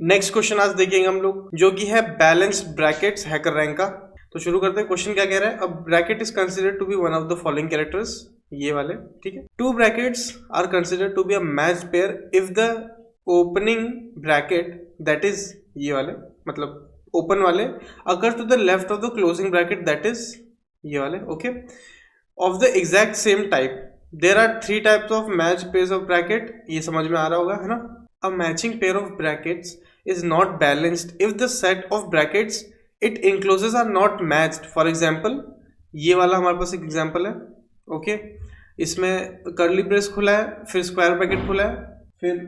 Next question आज देखेंगे हम लोग, जो कि है बैलेंस्ड ब्रैकेट्स हैकर रैंक का। तो शुरू करते हैं। क्वेश्चन क्या कह रहा है, a bracket is considered to be one of the following characters, ये वाले, ठीक है। Two brackets are considered to be a matched pair if the opening bracket that is, ये वाले मतलब ओपन वाले, अगर to the left of the closing bracket that is, ये वाले, okay, of the exact same type. There are three types of match pairs of bracket, ये समझ में आ रहा होगा, है ना। अ matching pair of brackets is not balanced if the set of brackets it encloses are not matched. For example, ये वाला हमारे पास एक एग्जाम्पल है, ओके। इसमें करली ब्रेस खुला है, फिर स्क्वायर ब्रैकेट खुला है, फिर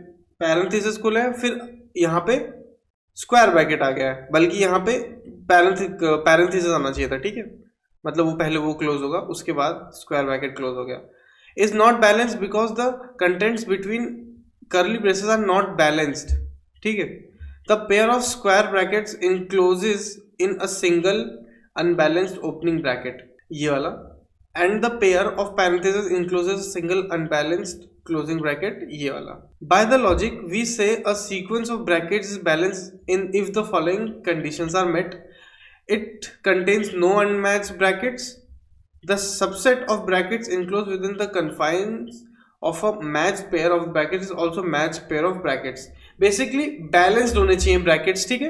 पैरेंथेसिस खुला है, फिर यहाँ पे स्क्वायर ब्रैकेट आ गया है, बल्कि यहाँ पे पैरेंथेसिस आना चाहिए था, ठीक है। मतलब वो पहले वो क्लोज होगा, उसके बाद स्क्वायर ब्रैकेट क्लोज हो गया। Is not balanced because the contents between curly braces are not balanced, ठीक है। The pair of square brackets encloses in a single unbalanced opening bracket, ये वाला, and the pair of parentheses encloses a single unbalanced closing bracket, ये वाला. By the logic, we say a sequence of brackets is balanced in if the following conditions are met. It contains no unmatched brackets. The subset of brackets enclosed within the confines of a matched pair of brackets is also matched pair of brackets. Basically balanced होने चाहिए brackets, ठीक है।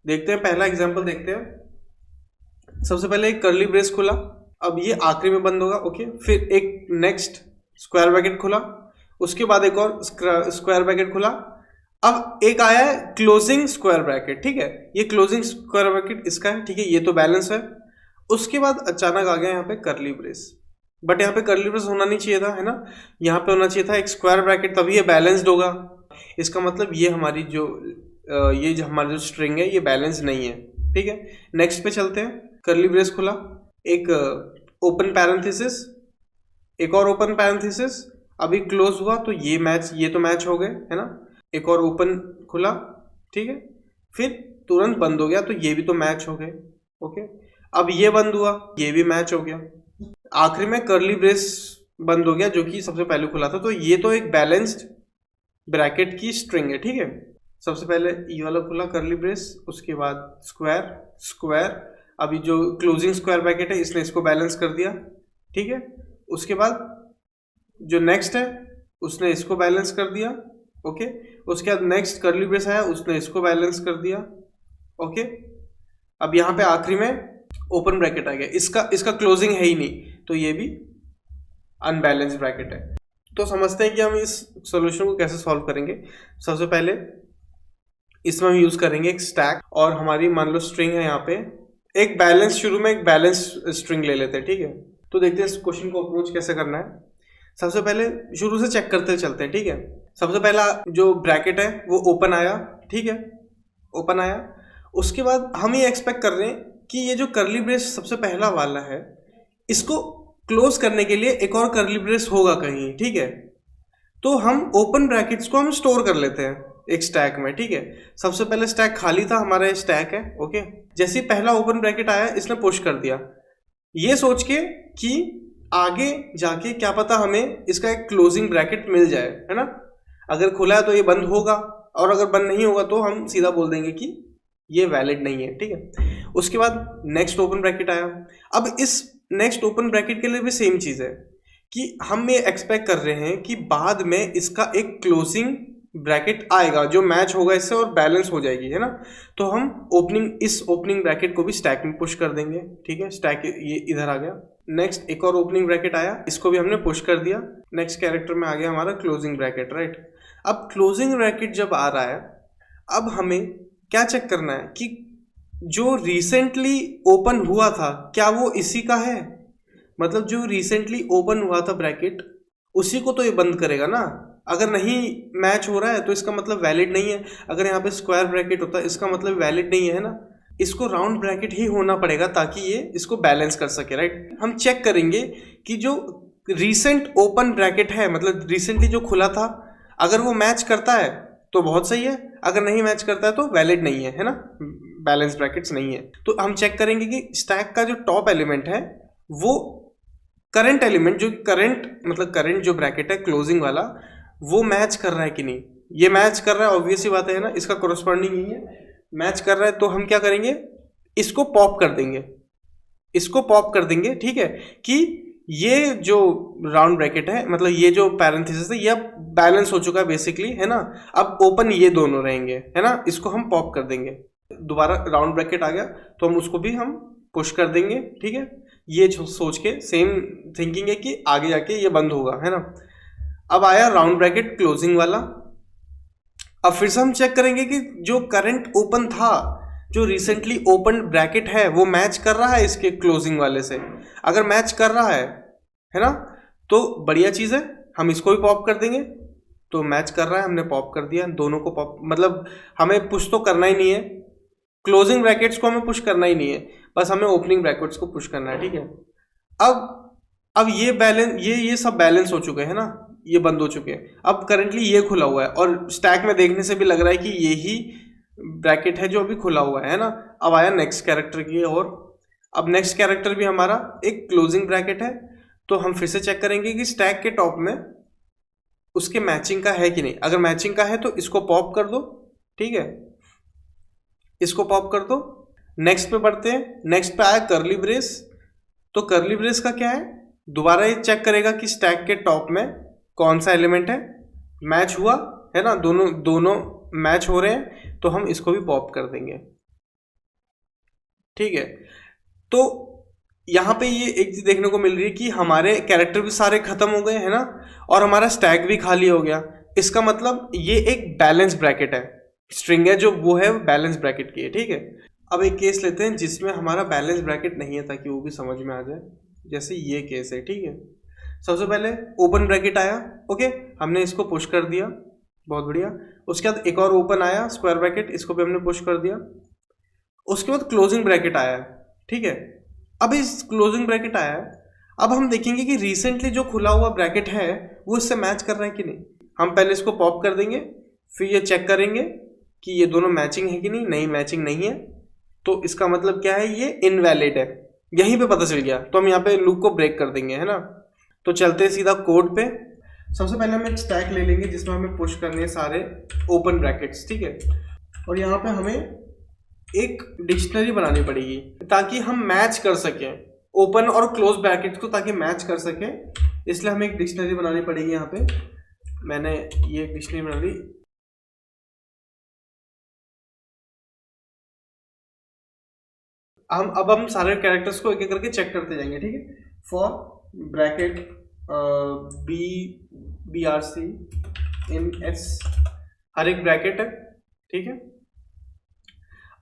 देखते हैं पहला example देखते हैं। सबसे पहले एक करली ब्रेस खुला, अब ये आखिरी में बंद होगा, ओके। फिर एक नेक्स्ट स्क्वायर ब्रैकेट खुला, उसके बाद एक और स्क्वायर ब्रैकेट खुला, अब एक आया है क्लोजिंग स्क्वायर ब्रैकेट, ठीक है। ये क्लोजिंग स्क्वायर ब्रैकेट इसका है, ठीक है, ये तो बैलेंस है। उसके बाद अचानक आ गया यहाँ पे करली ब्रेस, बट यहाँ पे करली ब्रेस होना नहीं चाहिए था, है ना। यहाँ पे होना चाहिए था एक स्क्वायर ब्रैकेट, तभी ये बैलेंस्ड होगा। इसका मतलब ये हमारी जो हमारा जो स्ट्रिंग है ये बैलेंस नहीं है, ठीक है। नेक्स्ट पे चलते हैं। करली ब्रेस खुला, एक ओपन पैरेंथेसिस, एक और ओपन पैरेंथेसिस, अभी क्लोज हुआ, तो ये तो मैच हो गए, है ना। एक और ओपन खुला, ठीक है, फिर तुरंत बंद हो गया, तो ये भी तो मैच हो गए, ओके। अब ये बंद हुआ, ये भी मैच हो गया। आखिरी में करली ब्रेस बंद हो गया, जो कि सबसे पहले खुला था, तो ये तो एक बैलेंस्ड ब्रैकेट की स्ट्रिंग है, ठीक है। सबसे पहले ये वाला खुला करली ब्रेस, उसके बाद स्क्वायर, अभी जो क्लोजिंग स्क्वायर ब्रैकेट है इसने इसको बैलेंस कर दिया, ठीक है। उसके बाद जो नेक्स्ट है उसने इसको बैलेंस कर दिया, ओके। उसके बाद नेक्स्ट करली ब्रेस आया, उसने इसको बैलेंस कर दिया, ओके। अब यहाँ पे आखिरी में ओपन ब्रैकेट आ गया, इसका क्लोजिंग है ही नहीं, तो ये भी अनबैलेंस्ड ब्रैकेट है। तो समझते हैं कि हम इस सॉल्यूशन को कैसे सॉल्व करेंगे। सबसे पहले इसमें हम यूज करेंगे एक स्टैक, और हमारी मान लो स्ट्रिंग है यहाँ पे एक बैलेंस, शुरू में एक बैलेंस स्ट्रिंग ले लेते हैं, ठीक है। तो देखते हैं इस क्वेश्चन को अप्रोच कैसे करना है। सबसे पहले शुरू से चेक करते चलते हैं, ठीक है। सबसे पहला जो ब्रैकेट है वो ओपन आया, ठीक है, ओपन आया। उसके बाद हम ये एक्सपेक्ट कर रहे हैं कि ये जो करली ब्रेस सबसे पहला वाला है, इसको क्लोज करने के लिए एक और करली ब्रेस होगा कहीं, ठीक है। तो हम ओपन ब्रैकेट्स को हम स्टोर कर लेते हैं एक स्टैक में, ठीक है। सबसे पहले स्टैक खाली था, हमारा स्टैक है, ओके। जैसे ही पहला ओपन ब्रैकेट आया, इसने पुश कर दिया, ये सोच के कि आगे जाके क्या पता हमें इसका एक क्लोजिंग ब्रैकेट मिल जाए, है ना। अगर खुला है तो ये बंद होगा, और अगर बंद नहीं होगा तो हम सीधा बोल देंगे कि ये वैलिड नहीं है, ठीक है। उसके बाद नेक्स्ट ओपन ब्रैकेट आया। अब इस नेक्स्ट ओपन ब्रैकेट के लिए भी सेम चीज है कि हम ये एक्सपेक्ट कर रहे हैं कि बाद में इसका एक क्लोजिंग ब्रैकेट आएगा जो मैच होगा इससे और बैलेंस हो जाएगी, है ना। तो हम इस ओपनिंग ब्रैकेट को भी स्टैक में पुश कर देंगे, ठीक है। स्टैक ये इधर आ गया। नेक्स्ट एक और ओपनिंग ब्रैकेट आया, इसको भी हमने पुश कर दिया। नेक्स्ट कैरेक्टर में आ गया हमारा क्लोजिंग ब्रैकेट, राइट। अब क्लोजिंग ब्रैकेट जब आ रहा है, अब हमें क्या चेक करना है कि जो रिसेंटली ओपन हुआ था क्या वो इसी का है। मतलब जो रिसेंटली ओपन हुआ था ब्रैकेट, उसी को तो ये बंद करेगा ना। अगर नहीं मैच हो रहा है तो इसका मतलब वैलिड नहीं है। अगर यहाँ पे स्क्वायर ब्रैकेट होता है इसका मतलब वैलिड नहीं है ना। इसको राउंड ब्रैकेट ही होना पड़ेगा ताकि ये इसको बैलेंस कर सके, राइट। हम चेक करेंगे कि जो रिसेंट ओपन ब्रैकेट है, मतलब रिसेंटली जो खुला था, अगर वो मैच करता है तो बहुत सही है, अगर नहीं मैच करता है तो वैलिड नहीं है ना, बैलेंस ब्रैकेट्स नहीं है। तो हम चेक करेंगे कि स्टैक का जो टॉप एलिमेंट है वो करंट एलिमेंट, जो करंट जो ब्रैकेट है क्लोजिंग वाला, वो मैच कर रहा है कि नहीं। ये मैच कर रहा है, ऑब्वियस सी बात है ना, इसका कोरस्पॉन्डिंग यही है, मैच कर रहा है। तो हम क्या करेंगे, इसको पॉप कर देंगे, इसको पॉप कर देंगे, ठीक है, कि ये जो राउंड ब्रैकेट है, मतलब ये जो पैरेंथेसिस है, ये अब बैलेंस हो चुका है बेसिकली, है ना। अब ओपन ये दोनों रहेंगे, है ना, इसको हम पॉप कर देंगे, दोबारा राउंड ब्रैकेट आ गया तो हम उसको भी हम पुश कर देंगे, ठीक है। ये सोच के सेम थिंकिंग है कि आगे जाके ये बंद होगा, है ना। अब आया राउंड ब्रैकेट क्लोजिंग वाला। अब फिर से हम चेक करेंगे कि जो करंट ओपन था, जो रिसेंटली ओपन ब्रैकेट है, वो मैच कर रहा है इसके क्लोजिंग वाले से। अगर मैच कर रहा है ना, तो बढ़िया चीज है, हम इसको भी पॉप कर देंगे। तो मैच कर रहा है, हमने पॉप कर दिया, दोनों को पॉप, मतलब हमें पुश तो करना ही नहीं है, क्लोजिंग ब्रैकेट्स को हमें पुश करना ही नहीं है, बस हमें ओपनिंग ब्रैकेट्स को पुश करना है, ठीक है। अब ये बैलेंस, ये सब बैलेंस हो चुके हैं ना, ये बंद हो चुके हैं। अब करंटली ये खुला हुआ है और स्टैक में देखने से भी लग रहा है कि ये ही ब्रैकेट है जो अभी खुला हुआ है ना। अब आया नेक्स्ट कैरेक्टर की, और अब नेक्स्ट कैरेक्टर भी हमारा एक क्लोजिंग ब्रैकेट है। तो हम फिर से चेक करेंगे कि स्टैक के टॉप में उसके मैचिंग का है कि नहीं। अगर मैचिंग का है तो इसको पॉप कर दो, ठीक है, इसको पॉप कर दो। नेक्स्ट पे बढ़ते हैं, नेक्स्ट पे आया कर्ली ब्रेस। तो कर्ली ब्रेस का क्या है, दोबारा ये चेक करेगा कि स्टैक के टॉप में कौन सा एलिमेंट है, मैच हुआ है ना, दोनों मैच हो रहे हैं, तो हम इसको भी पॉप कर देंगे, ठीक है। तो यहाँ पे ये एक चीज देखने को मिल रही है कि हमारे कैरेक्टर भी सारे खत्म हो गए हैं ना, और हमारा स्टैक भी खाली हो गया। इसका मतलब ये एक बैलेंस ब्रैकेट है, स्ट्रिंग है जो वो है बैलेंस ब्रैकेट की है, ठीक है। अब एक केस लेते हैं जिसमें हमारा बैलेंस ब्रैकेट नहीं है, ताकि वो भी समझ में आ जाए। जैसे ये केस है, ठीक है। सबसे पहले ओपन ब्रैकेट आया, ओके, हमने इसको पुश कर दिया, बहुत बढ़िया। उसके बाद एक और ओपन आया स्क्वायर ब्रैकेट, इसको भी हमने पुश कर दिया। उसके बाद क्लोजिंग ब्रैकेट आया, ठीक है। अब इस क्लोजिंग ब्रैकेट आया, अब हम देखेंगे कि रिसेंटली जो खुला हुआ ब्रैकेट है वो इससे मैच कर रहा है कि नहीं। हम पहले इसको पॉप कर देंगे, फिर ये चेक करेंगे कि ये दोनों मैचिंग है कि नहीं मैचिंग नहीं है, तो इसका मतलब क्या है, ये इनवैलिड है। यहीं पे पता चल गया, तो हम यहाँ पे लूप को ब्रेक कर देंगे, है ना। तो चलते हैं सीधा कोड पे। सबसे पहले हम एक स्टैक ले लेंगे जिसमें हमें पुश करने हैं सारे ओपन ब्रैकेट्स, ठीक है। और यहाँ पे हमें एक डिक्शनरी बनानी पड़ेगी ताकि हम मैच कर सकें ओपन और क्लोज ब्रैकेट्स को, ताकि मैच कर सकें। इसलिए हमें एक डिक्शनरी बनानी पड़ेगी। यहाँ पे मैंने ये डिक्शनरी बना ली। अब हम सारे कैरेक्टर्स को एक एक करके चेक करते जाएंगे, ठीक है। For bracket BRC in S, हर एक ब्रैकेट है, ठीक है।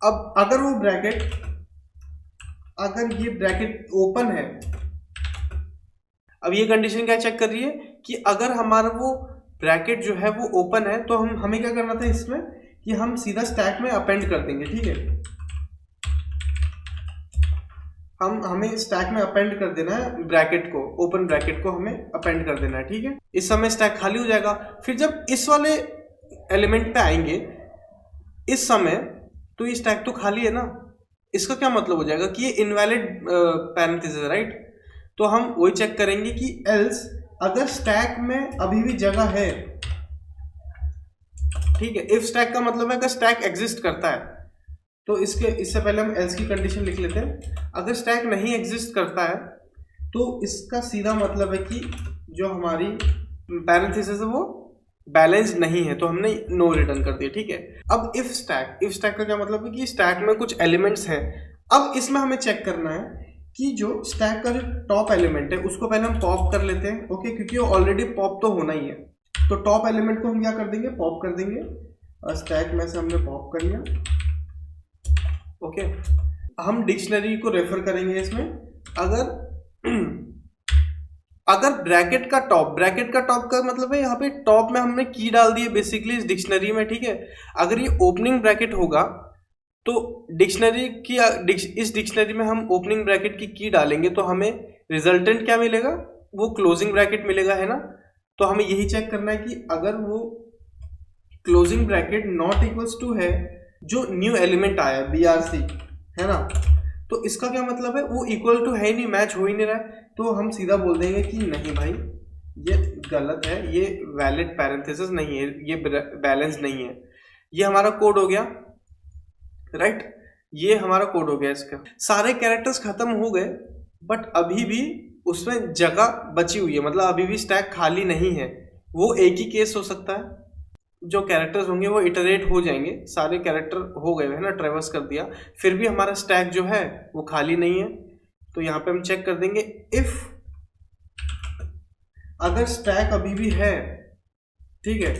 अब अगर वो ब्रैकेट, अगर ये ब्रैकेट ओपन है, अब ये कंडीशन क्या चेक कर रही है कि अगर हमारा वो ब्रैकेट जो है वो ओपन है, तो हमें क्या करना था इसमें कि हम सीधा स्टैक में अपेंड कर देंगे, ठीक है। हमें स्टैक में अपेंड कर देना है ब्रैकेट को, ओपन ब्रैकेट को हमें अपेंड कर देना है, ठीक है। इस समय स्टैक खाली हो जाएगा। फिर जब इस वाले एलिमेंट पे आएंगे इस समय, तो ये स्टैक तो खाली है ना, इसका क्या मतलब हो जाएगा कि ये इनवैलिड पैरेंथेसिस है, राइट। तो हम वही चेक करेंगे कि एल्स, अगर स्टैक में अभी भी जगह है, ठीक है। इफ स्टैक का मतलब है अगर स्टैक एग्जिस्ट करता है, तो इससे पहले हम एल्स की कंडीशन लिख लेते हैं। अगर स्टैक नहीं एग्जिस्ट करता है, तो इसका सीधा मतलब है कि जो हमारी पैरेंथेसिस है वो बैलेंस नहीं है, तो हमने नो रिटर्न कर दिया, ठीक है। अब इफ स्टैक का क्या मतलब है कि स्टैक में कुछ एलिमेंट्स हैं। अब इसमें हमें चेक करना है कि जो स्टैक का जो टॉप एलिमेंट है उसको पहले हम पॉप कर लेते हैं, ओके, क्योंकि वो ऑलरेडी पॉप तो होना ही है। तो टॉप एलिमेंट को हम क्या कर देंगे, पॉप कर देंगे। और स्टैक में से हमने पॉप कर लिया, ओके। हम डिक्शनरी को रेफर करेंगे इसमें। अगर ब्रैकेट का टॉप का मतलब है यहाँ पे टॉप में हमने की डाल दी है बेसिकली इस डिक्शनरी में, ठीक है। अगर ये ओपनिंग ब्रैकेट होगा तो इस डिक्शनरी में हम ओपनिंग ब्रैकेट की डालेंगे, तो हमें रिजल्टेंट क्या मिलेगा, वो क्लोजिंग ब्रैकेट मिलेगा, है ना। तो हमें यही चेक करना है कि अगर वो closing bracket not equals to है जो न्यू एलिमेंट आया BRC, है ना, तो इसका क्या मतलब है, वो इक्वल टू है ही नहीं, मैच हो ही नहीं रहा है। तो हम सीधा बोल देंगे कि नहीं भाई, ये गलत है, ये वैलिड पैरेंथेसिस नहीं है, ये बैलेंस नहीं है। ये हमारा कोड हो गया, राइट, ये हमारा कोड हो गया। इसका सारे कैरेक्टर्स खत्म हो गए, बट अभी भी उसमें जगह बची हुई है, मतलब अभी भी स्टैक खाली नहीं है। वो एक ही केस हो सकता है, जो कैरेक्टर्स होंगे वो इटरेट हो जाएंगे, सारे कैरेक्टर हो गए है ना, ट्रेवर्स कर दिया, फिर भी हमारा स्टैक जो है वो खाली नहीं है। तो यहाँ पे हम चेक कर देंगे इफ अगर स्टैक अभी भी है, ठीक है,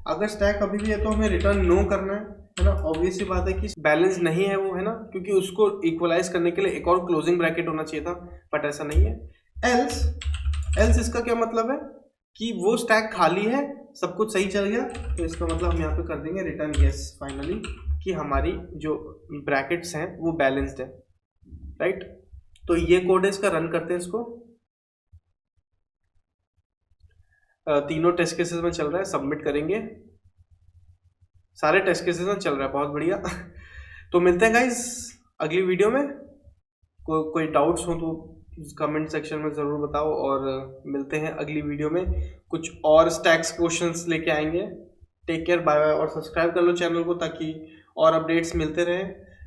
अगर स्टैक अभी भी है तो हमें रिटर्न नो करना है ना। ऑब्वियस सी बात है कि बैलेंस नहीं है वो, है ना, क्योंकि उसको इक्वलाइज करने के लिए एक और क्लोजिंग ब्रैकेट होना चाहिए था, बट ऐसा नहीं है। एल्स इसका क्या मतलब है कि वो स्टैक खाली है, सब कुछ सही चल गया, तो इसका मतलब हम यहाँ पे कर देंगे रिटर्न यस फाइनली, कि हमारी जो ब्रैकेट्स हैं वो बैलेंस्ड है, राइट। तो ये कोड है इसका, रन करते हैं इसको। तीनों टेस्ट केसेस में चल रहा है, सबमिट करेंगे। सारे टेस्ट केसेस में चल रहा है, बहुत बढ़िया। तो मिलते हैं गाइस अगली वीडियो में। कोई डाउट्स हो तो कमेंट सेक्शन में ज़रूर बताओ, और मिलते हैं अगली वीडियो में, कुछ और स्टैक्स क्वेश्चंस लेके आएंगे। टेक केयर, बाय बाय, और सब्सक्राइब कर लो चैनल को ताकि और अपडेट्स मिलते रहें।